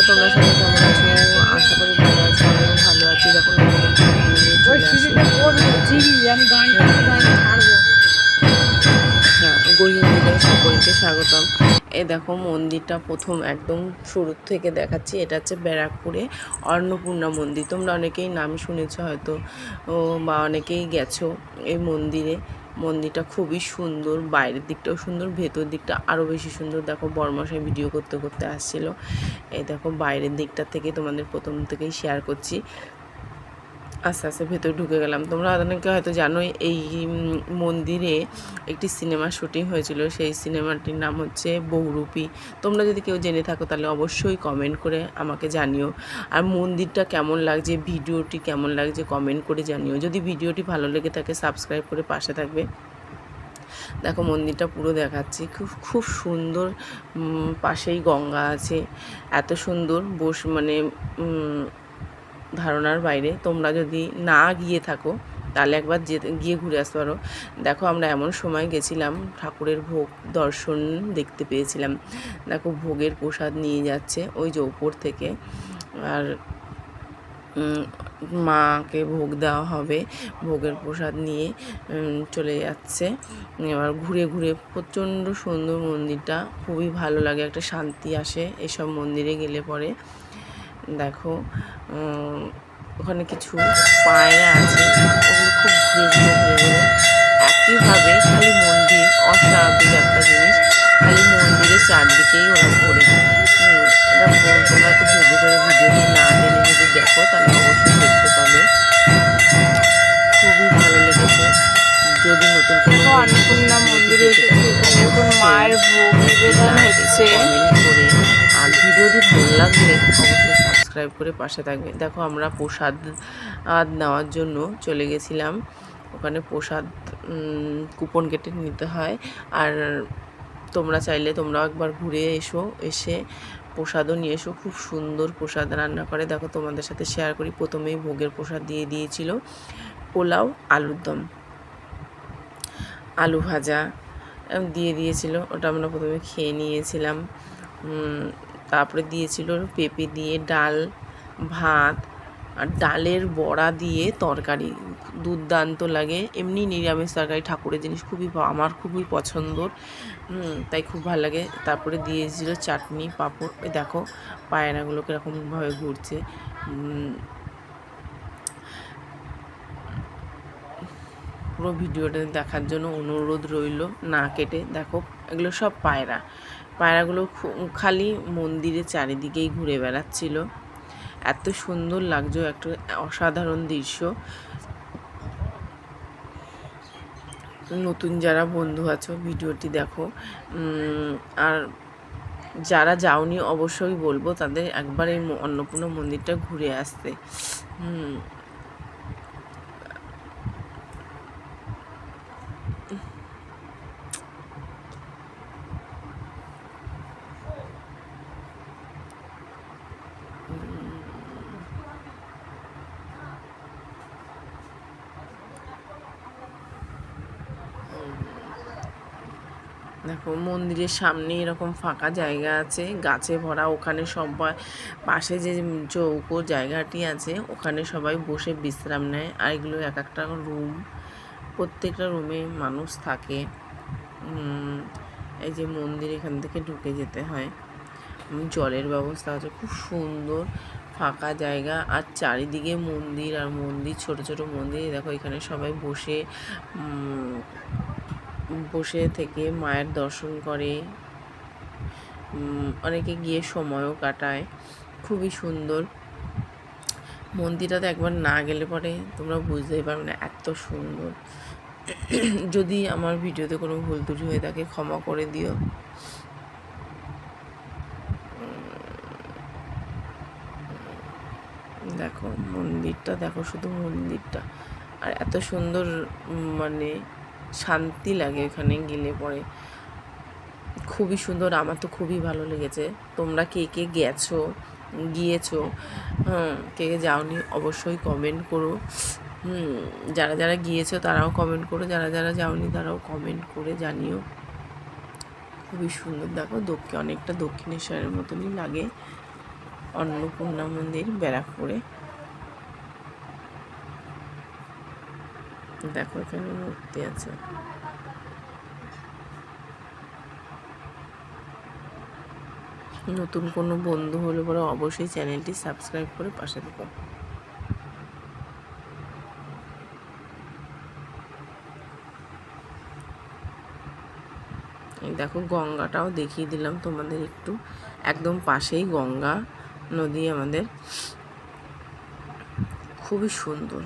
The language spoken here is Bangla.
তোমরা সবাই কেমন আছো? আশা করি ভালো আছো। আমিও ভালো আছি। দেখো হ্যাঁ, গৃহিণীদের সকলকে স্বাগতম। এই দেখো মন্দিরটা প্রথম একদম শুরু থেকে দেখাচ্ছি। এটা হচ্ছে ব্যারাকপুরে অন্নপূর্ণা মন্দির। তোমরা অনেকেই নাম শুনেছো হয়তো বা অনেকেই গেছো এই মন্দিরে। মন্দিরটা খুবই সুন্দর, বাইরের দিকটাও সুন্দর, ভেতর দিকটা আরও বেশি সুন্দর। দেখো বরমাসায় ভিডিও করতে করতে আসছিলো। এই দেখো বাইরের দিকটা থেকে তোমাদের প্রথম থেকেই শেয়ার করছি। আস্তে আস্তে ভেতরে ঢুকে গেলাম। তোমরা অনেকে হয়তো জানোই এই মন্দিরে একটি সিনেমার শুটিং হয়েছিল। সেই সিনেমাটির নাম হচ্ছে বহুরূপী। তোমরা যদি কেউ জেনে থাকো তাহলে অবশ্যই কমেন্ট করে আমাকে জানিও। আর মন্দিরটা কেমন লাগছে, ভিডিওটি কেমন লাগছে কমেন্ট করে জানিও। যদি ভিডিওটি ভালো লেগে থাকে সাবস্ক্রাইব করে পাশে থাকবে। দেখো মন্দিরটা পুরো দেখাচ্ছি, খুব খুব সুন্দর। পাশেই গঙ্গা আছে, এত সুন্দর মানে ধারণার বাইরে। তোমরা যদি না গিয়ে থাকো তাহলে একবার গিয়ে ঘুরে আসতে পারো। দেখো আমরা এমন সময় গেছিলাম ঠাকুরের ভোগ দর্শন দেখতে পেয়েছিলাম। দেখো ভোগের প্রসাদ নিয়ে যাচ্ছে ওই যে উপর থেকে, আর মাকে ভোগ দেওয়া হবে। ভোগের প্রসাদ নিয়ে চলে যাচ্ছে। এবার ঘুরে ঘুরে প্রচণ্ড সুন্দর মন্দিরটা, খুবই ভালো লাগে, একটা শান্তি আসে এসব মন্দিরে গেলে পরে। দেখো ওখানে কিছু পায়রা আছে, ওগুলো খুব ঘুরে ঘুরে ঘুরে ঘুরে একইভাবে খালি মন্দির, অস্বাভাবিক একটা জিনিস, খালি মন্দিরের চারদিকেই ওরা ঘোরে। এটা তোমরা একটু ধৈর্য ধরে ভিডিওটি না টেনে যদি দেখো তাহলে অবশ্যই দেখতে পাবে। খুবই ভালো লেগেছে। যদি নতুন কোনো অন্নপূর্ণা মন্দিরে এসেছি, এখানে এখন মায়ের ভোগ নিবেদন হচ্ছে। কমেন্ট করে আর ভিডিওটি ভালো লাগলে অবশ্যই সাবস্ক্রাইব করে পাশে থাকবে। দেখো আমরা প্রসাদ নেওয়ার জন্য চলে গেছিলাম। ওখানে প্রসাদ কুপন কেটে নিতে হয়। আর তোমরা চাইলে তোমরাও একবার ঘুরে এসো, এসে প্রসাদও নিয়ে এসো। খুব সুন্দর প্রসাদ রান্না করে। দেখো তোমাদের সাথে শেয়ার করি। প্রথমেই ভোগের প্রসাদ দিয়ে দিয়েছিল পোলাও, আলুর দম, আলু ভাজা দিয়ে দিয়েছিল। ওটা আমরা প্রথমে খেয়ে নিয়েছিলাম। তারপরে দিয়েছিল পেঁপে দিয়ে ডাল, ভাত, আর ডালের বড়া দিয়ে তরকারি। দুর্দান্ত লাগে। এমনি নিরামিষ তরকারি ঠাকুরের জিনিস আমার খুবই পছন্দর, তাই খুব ভালো লাগে। তারপরে দিয়েছিল চাটনি, পাঁপড়। দেখো পায়রাগুলো কীরকমভাবে ঘুরছে। পুরো ভিডিওটা দেখার জন্য অনুরোধ রইল, না কেটে দেখো। এগুলো সব পায়রা। পায়রাগুলো খালি মন্দিরের চারিদিকেই ঘুরে বেড়াচ্ছিল। এত সুন্দর লাগছে, একটা অসাধারণ দৃশ্য। নতুন যারা বন্ধু আছো ভিডিওটি দেখো, আর যারা যাওনি অবশ্যই বলবো তাদের একবার এই অন্নপূর্ণা মন্দিরটা ঘুরে আসতে। দেখো মন্দিরের সামনে এরকম ফাঁকা জায়গা আছে, গাছে ভরা। ওখানে সবাই পাশে যে চৌকো জায়গাটি আছে ওখানে সবাই বসে বিশ্রাম নেয়। আর এগুলো এক একটা রুম, প্রত্যেকটা রুমে মানুষ থাকে। এই যে মন্দির, এখান থেকে ঢুকে যেতে হয়। জলের ব্যবস্থা আছে, খুব সুন্দর ফাঁকা জায়গা। আর চারিদিকে মন্দির আর মন্দির, ছোট ছোট মন্দির। দেখো এখানে সবাই বসে থেকে মায়ের দর্শন করে। অনেকে গিয়ে সময়ও কাটায়। খুবই সুন্দর মন্দিরটাতে একবার না গেলে পরে তোমরা বুঝতেই পারবে না এত সুন্দর। যদি আমার ভিডিওতে কোনো ভুল ত্রুটি হয়ে থাকে ক্ষমা করে দিও। দেখো মন্দিরটা, দেখো শুধু মন্দিরটা, আর এত সুন্দর, মানে শান্তি লাগে এখানে গেলে পরে। খুবই সুন্দর, আমার তো খুবই ভালো লেগেছে। তোমরা কে কে গিয়েছো, কে কে যাওনি অবশ্যই কমেন্ট করো। যারা যারা গিয়েছো তারাও কমেন্ট করো, যারা যারা যাওনি তারাও কমেন্ট করে জানিও। খুবই সুন্দর। দেখো অনেকটা দক্ষিণেশ্বরের মতনই লাগে। অন্নপূর্ণা মন্দির ব্যারাকপুরে। দেখো এখানে মূর্তি আছে। নতুন কোনো বন্ধু হলে পরে অবশ্যই চ্যানেলটি সাবস্ক্রাইব করে পাশে থেকো। এই দেখো গঙ্গাটাও দেখিয়ে দিলাম তোমাদের একটু, একদম পাশেই গঙ্গা নদী আমাদের, খুবই সুন্দর।